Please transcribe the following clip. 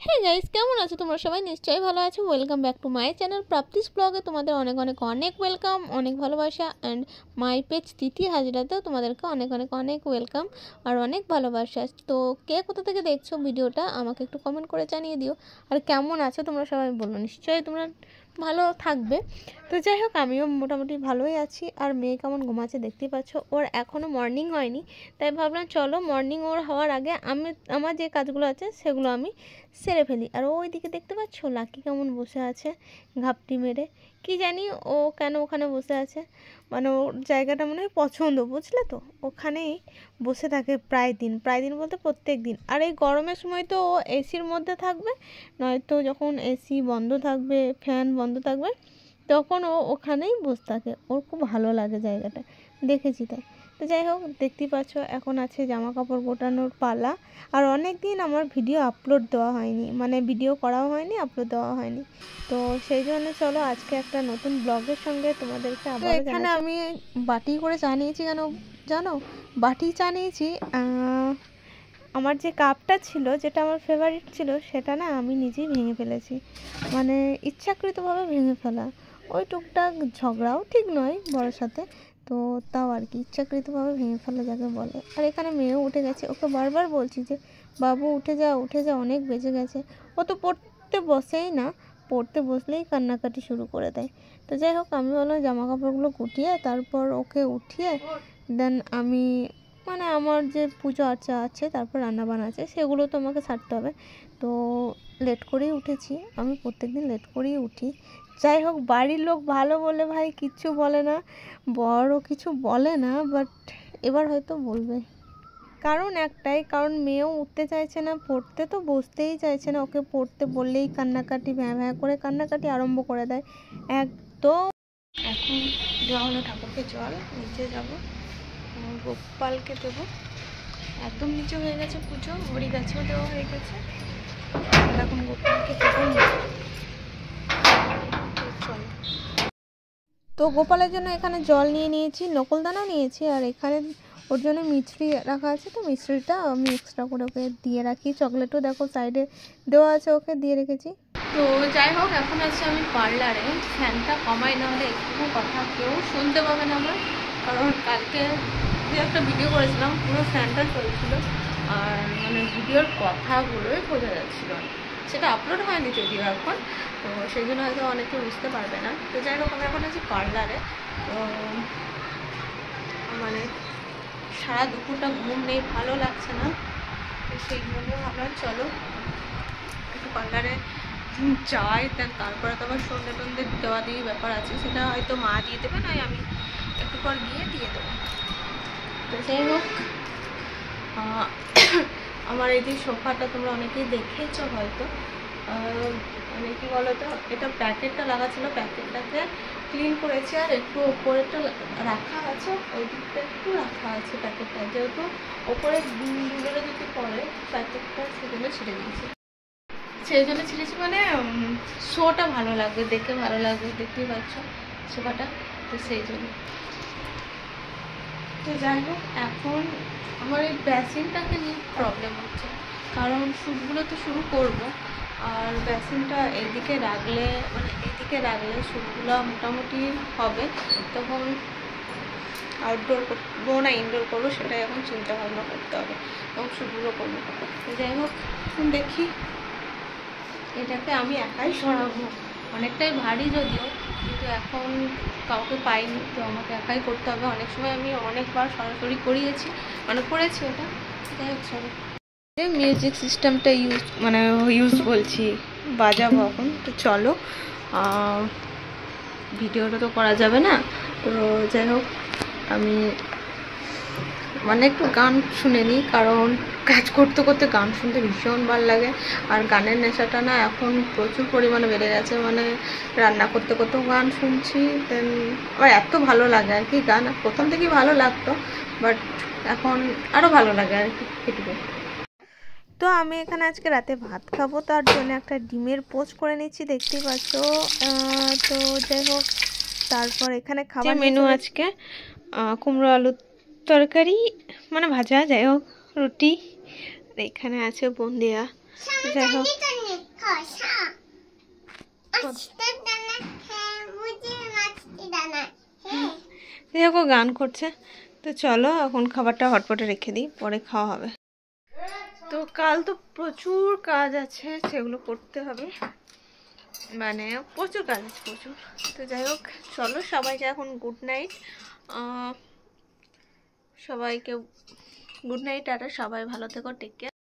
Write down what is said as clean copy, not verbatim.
Hey guys, কেমন আছো তোমরা সবাই? নিশ্চয়ই ভালো আছো। Welcome back to my channel Prapti's ব্লগে। তোমাদের অনেক অনেক অনেক ওয়েলকাম, অনেক ভালোবাসা। অ্যান্ড মাই পেজ তিথি হাজরাতেও তোমাদেরকে অনেক অনেক অনেক ওয়েলকাম আর অনেক ভালোবাসা। তো কে কোথা থেকে দেখছো ভিডিওটা আমাকে একটু কমেন্ট করে জানিয়ে দিও। আর কেমন আছো তোমরা সবাই বলো, নিশ্চয়ই তোমরা ভালো থাকবে। তো যাই হোক, আমিও মোটামুটি ভালোই আছি। আর মেয়ে কেমন ঘুমাচ্ছে দেখতেই পাচ্ছ। ওর এখনও মর্নিং হয়নি, তাই ভাবলাম চলো মর্নিং ওর হওয়ার আগে আমার যে কাজগুলো আছে সেগুলো আমি সেরে ফেলি। আর ওই দিকে দেখতে পাচ্ছ লাকি কেমন বসে আছে ঘাপটি মেরে। কি জানি ও কেন ওখানে বসে আছে, মানে ওর জায়গাটা মনে হয় পছন্দ, বুঝলে তো। ওখানেই বসে থাকে প্রায় দিন বলতে প্রত্যেক দিন। আর এই গরমের সময় তো ও এসির মধ্যে থাকবে, নয়তো যখন এসি বন্ধ থাকবে, ফ্যান বন্ধ থাকবে, তখন ও ওখানেই বসে থাকে। ওর খুব ভালো লাগে জায়গাটা, দেখেছি তাই। তো যাই হোক, দেখতেই পাচ্ছ এখন আছে জামা কাপড় গোটানোর পালা। আর অনেক দিন আমার ভিডিও আপলোড দেওয়া হয়নি, মানে ভিডিও করাও হয়নি, আপলোড দেওয়া হয়নি। তো সেই জন্য চলো আজকে একটা নতুন ব্লগের সঙ্গে তোমাদেরকে আবার এখানে আমি বাটি করে চা নিয়েছি। কেন জানো? বাটি চা নিয়েছি। আমার যে কাপটা ছিল, যেটা আমার ফেভারিট ছিল, সেটা না আমি নিজেই ভেঙে ফেলেছি, মানে ইচ্ছাকৃতভাবে ভেঙে ফেলা। ওই টুকটাক ঝগড়াও ঠিক নয় বড়োর সাথে, তো তাও আর কি ইচ্ছাকৃতভাবে ভেঙে ফেলা যাকে বলে। আর এখানে মেয়েও উঠে গেছে, ওকে বারবার বলছি যে বাবু উঠে যা উঠে যা, অনেক বেজে গেছে। ও তো পড়তে বসেই না, পড়তে বসলেই কান্নাকাটি শুরু করে দেয়। তো যাই হোক, আমি বললাম জামা কাপড়গুলো গুটিয়ে তারপর ওকে উঠিয়ে দেন আমি, মানে আমার যে পুজো আর্চা আছে, তারপর রান্নাবান্না আছে, সেগুলো তো আমাকে সারতে হবে। তো লেট করেই উঠেছি, আমি প্রত্যেকদিন লেট করেই উঠি। যাই হোক, বাড়ির লোক ভালো বলে ভাই কিচ্ছু বলে না, বড় কিছু বলে না, বাট এবার হয়তো বলবে। কারণ একটাই কারণ, মেয়েও উঠতে চাইছে না, পড়তে তো বসতেই চাইছে না। ওকে পড়তে বললেই কান্নাকাটি, ভ্যাঁ ভ্যাঁ করে কান্নাকাটি আরম্ভ করে দেয় একদম। এখন দেওয়া হলো ঠাকুরকে জল, নিচে যাব, গোপালকে দেবো। একদম নিচে হয়ে গেছে পুজো, হরি গাছেও দেওয়া হয়ে গেছে। এখন গোপালকে দেবো। তো গোপালের জন্য এখানে জল নিয়ে নিয়েছি, নকলদানাও নিয়েছি, আর এখানে ওর জন্য মিছরি রাখা আছে। তো মিছরিটা আমি এক্সট্রা করে ওকে দিয়ে রাখি। চকলেটও দেখো সাইডে দেওয়া আছে, ওকে দিয়ে রেখেছি। তো যাই হোক, এখন আছি আমি পার্লারে। ফ্যানটা কমাই, না হলে একটু কথা কেউ শুনতে পাবে না আমার। কারণ কালকে যে একটা ভিডিও করেছিলাম, পুরো ফ্যানটা চলছিল, আর মানে ভিডিওর কথাগুলোই বোঝা যাচ্ছিল না। সেটা আপলোড হয়নি যদিও এখন, তো সেই জন্য হয়তো অনেকে বুঝতে পারবে না। তো যাই হোক, আমি এখন আছি পার্লারে। তো মানে সারা দুপুরটা ঘুম নেই, ভালো লাগছে না। তো সেই জন্য ভাবলাম চলো একটু পার্লারে যাই। তারপরে তো আবার সন্ধ্যে টন্ধে দেওয়া দিয়ে ব্যাপার আছে, সেটা হয়তো মা দিয়ে দেবে, নয় আমি একটু পর গিয়ে দিয়ে দেবো। তো যাই হোক, আমার এই যে সোফাটা তোমরা অনেকেই দেখেছো হয়তো, মানে কি বলতো, এটা প্যাকেটটা লাগা ছিল, প্যাকেটটাকে ক্লিন করেছি। আর একটু ওপরেটা রাখা আছে, ওই দিকটা একটু রাখা আছে প্যাকেটটা, যেহেতু ওপরে দুলেরা যদি পড়ে প্যাকেটটা, সেজন্য ছিঁড়ে দিয়েছি। সেই জন্য ছিঁড়েছি, মানে শোটা ভালো লাগবে, দেখে ভালো লাগবে, দেখতেই পাচ্ছ সোফাটা, তো সেই জন্য। তো যাই হোক, এখন আমার এই বেসিনটাকে নিয়ে প্রবলেম হচ্ছে, কারণ শ্যুটগুলো তো শুরু করব, আর বেসিনটা এদিকে রাখলে, মানে এইদিকে রাখলে শ্যুটগুলো মোটামুটি হবে। তখন আউটডোর করবো না ইনডোর করবো, সেটাই এখন চিন্তা ভাবনা করতে হবে, এবং শ্যুটগুলো করবো। তো যাই হোক, দেখি। এটাকে আমি একাই সরাবো, অনেকটাই ভারী যদিও, কিন্তু এখন কাউকে পাইনি, তো আমাকে একাই করতে হবে। অনেক সময় আমি অনেকবার সরাসরি করিয়েছি, মানে করেছি ওটা। যাই হোক, সরি। মিউজিক সিস্টেমটা ইউজ বলছি, বাজাবো এখন। তো চলো, ভিডিওটা তো করা যাবে না। তো যাই হোক, আমি মানে একটু গান শুনে নিই, কারণ কাজ করতে করতে গান শুনতে ভীষণ ভালো লাগে। আর গানের নেশাটা না এখন প্রচুর পরিমাণে বেড়ে গেছে, মানে রান্না করতে করতেও গান শুনছি। দেন আবার এত ভালো লাগে আর কি গান, প্রথম থেকেই ভালো লাগতো, বাট এখন আরও ভালো লাগে আর কি, এটুকু। তো আমি এখানে আজকে রাতে ভাত খাবো, তার জন্য একটা ডিমের পোচ করে নিচ্ছি, দেখতেই পাচ্ছ। তো যাই হোক, তারপর এখানে খাবার মেনু আজকে কুমড়ো আলুর তরকারি, মানে ভাজা, যাই হোক, রুটি, আর এখানে আছে বুন্দিয়া। যাই হোক, দেখো গান করছে। তো চলো এখন খাবারটা হটপটে রেখে দিই, পরে খাওয়া হবে। তো কাল তো প্রচুর কাজ আছে, সেগুলো করতে হবে, মানে প্রচুর কাজ আছে প্রচুর। তো যাই হোক চলো সবাইকে এখন গুড নাইট, সবাইকে গুড নাইট, টাটা, সবাই ভালো থেকো, টেক কেয়ার।